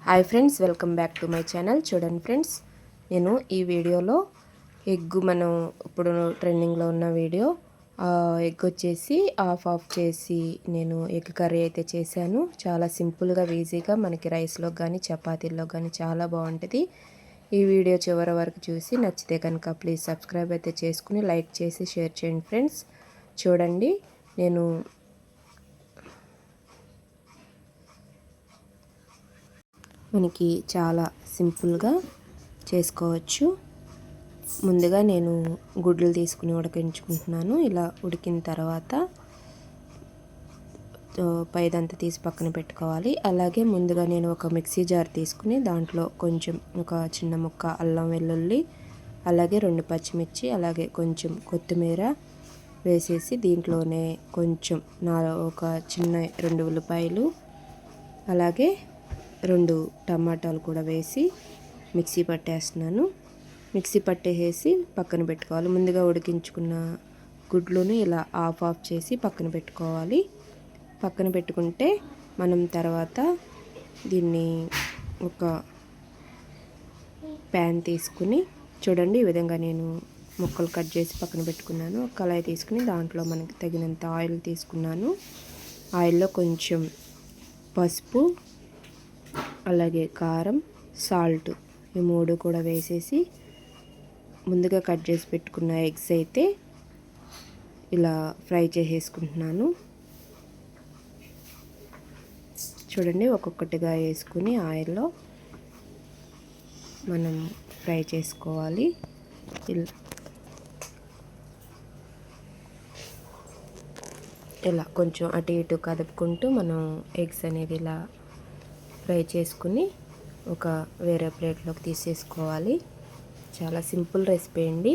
Hi friends, welcome back to my channel. చూడండి friends, నేను ఈ వీడియోలో ఎగ్ మనం ఇప్పుడు ట్రెండింగ్లో ఉన్న వీడియో ఎగ్ వచ్చేసి ఆఫ్ చేసి నేను ఎగ్ కర్రీ అయితే చేశాను. చాలా సింపుల్గా ఈజీగా మనకి రైస్లో కానీ చపాతీల్లో కానీ చాలా బాగుంటుంది. ఈ వీడియో చివరి వరకు చూసి నచ్చితే కనుక ప్లీజ్ సబ్స్క్రైబ్ అయితే చేసుకుని లైక్ చేసి షేర్ చేయండి ఫ్రెండ్స్. చూడండి, నేను మనకి చాలా సింపుల్గా చేసుకోవచ్చు. ముందుగా నేను గుడ్లు తీసుకుని ఉడికించుకుంటున్నాను. ఇలా ఉడికిన తర్వాత పైదంతా తీసి పక్కన పెట్టుకోవాలి. అలాగే ముందుగా నేను ఒక మిక్సీ జార్ తీసుకుని దాంట్లో కొంచెం ఒక చిన్న ముక్క అల్లం వెల్లుల్లి, అలాగే 2 పచ్చిమిర్చి, అలాగే కొంచెం కొత్తిమీర వేసేసి దీంట్లోనే కొంచెం ఒక చిన్న 2 ఉల్లిపాయలు, అలాగే 2 టమాటాలు కూడా వేసి మిక్సీ పట్టేస్తున్నాను. మిక్సీ పట్టేసి పక్కన పెట్టుకోవాలి. ముందుగా ఉడికించుకున్న గుడ్లను ఇలా ఆఫ్ చేసి పక్కన పెట్టుకోవాలి. పక్కన పెట్టుకుంటే మనం తర్వాత దీన్ని ఒక ప్యాన్ తీసుకుని, చూడండి ఈ విధంగా నేను ముక్కలు కట్ చేసి పక్కన పెట్టుకున్నాను. ఒక కళాయి తీసుకుని దాంట్లో మనకి తగినంత ఆయిల్ తీసుకున్నాను. ఆయిల్లో కొంచెం పసుపు, అలాగే కారం, సాల్ట్, ఈ 3 కూడా వేసేసి ముందుగా కట్ చేసి పెట్టుకున్న ఎగ్స్ అయితే ఇలా ఫ్రై చేసేసుకుంటున్నాను. చూడండి, ఒక్కొక్కటిగా వేసుకుని ఆయిల్లో మనం ఫ్రై చేసుకోవాలి. ఇలా కొంచెం అటు ఇటు కదుపుకుంటూ మనం ఎగ్స్ అనేది ఇలా ఫ్రై చేసుకుని ఒక వేరే ప్లేట్లోకి తీసేసుకోవాలి. చాలా సింపుల్ రెసిపీ అండి.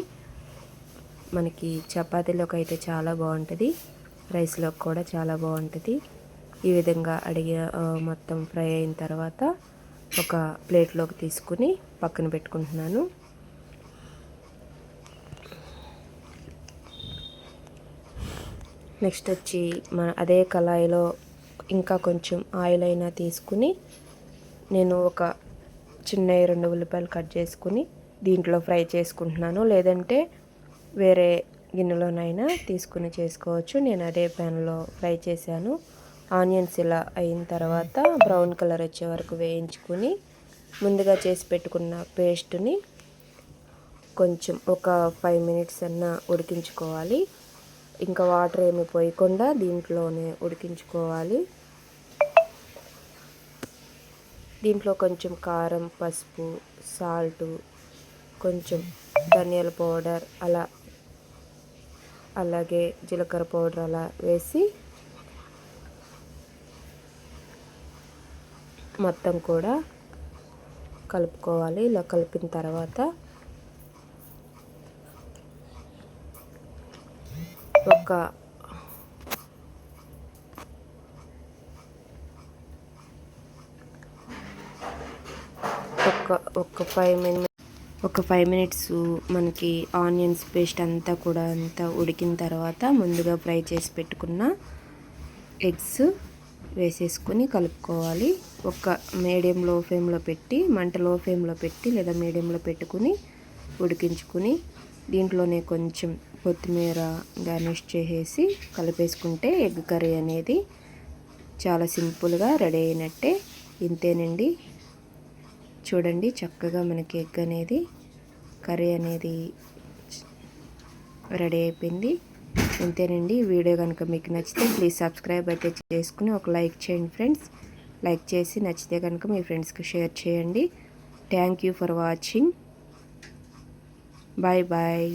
మనకి చపాతీలోకి అయితే చాలా బాగుంటుంది, రైస్లోకి కూడా చాలా బాగుంటుంది. ఈ విధంగా మొత్తం ఫ్రై అయిన తర్వాత ఒక ప్లేట్లోకి తీసుకుని పక్కన పెట్టుకుంటున్నాను. నెక్స్ట్ వచ్చి అదే కళాయిలో ఇంకా కొంచెం ఆయిల్ అయినా తీసుకుని నేను ఒక చిన్న 2 ఉల్లిపాయలు కట్ చేసుకుని దీంట్లో ఫ్రై చేసుకుంటున్నాను. లేదంటే వేరే గిన్నెలోనైనా తీసుకుని చేసుకోవచ్చు. నేను అదే ప్యాన్లో ఫ్రై చేశాను. ఆనియన్స్ ఇలా అయిన తర్వాత బ్రౌన్ కలర్ వచ్చే వరకు వేయించుకుని ముందుగా చేసి పెట్టుకున్న పేస్ట్ని కొంచెం ఒక 5 మినిట్స్ అన్నా ఉడికించుకోవాలి. ఇంకా వాటర్ ఏమి పోయకుండా దీంట్లోనే ఉడికించుకోవాలి. దీంట్లో కొంచెం కారం, పసుపు, సాల్ట్, కొంచెం ధనియాల పౌడర్, అలాగే జీలకర్ర పౌడర్ అలా వేసి మొత్తం కూడా కలుపుకోవాలి. ఇలా కలిపిన తర్వాత ఒక 5 మినిట్స్ మనకి ఆనియన్స్ పేస్ట్ అంతా ఉడికిన తర్వాత ముందుగా ఫ్రై చేసి పెట్టుకున్న ఎగ్స్ వేసేసుకొని కలుపుకోవాలి. ఒక మీడియం లో ఫ్లేమ్లో పెట్టి, మంట లో ఫ్లేమ్లో పెట్టి లేదా మీడియంలో పెట్టుకుని ఉడికించుకుని దీంట్లోనే కొంచెం కొత్తిమీర గార్నిష్ చేసేసి కలిపేసుకుంటే ఎగ్ కర్రీ అనేది చాలా సింపుల్గా రెడీ అయినట్టే. ఇంతేనండి. చూడండి, చక్కగా మనకి ఎగ్ అనేది కర్రీ అనేది రెడీ అయిపోయింది. ఇంతేనండి. వీడియో కనుక మీకు నచ్చితే ప్లీజ్ సబ్స్క్రైబ్ అయితే చేసుకుని ఒక లైక్ చేయండి ఫ్రెండ్స్. లైక్ చేసి నచ్చితే కనుక మీ ఫ్రెండ్స్కి షేర్ చేయండి. Thank you for watching. Bye bye.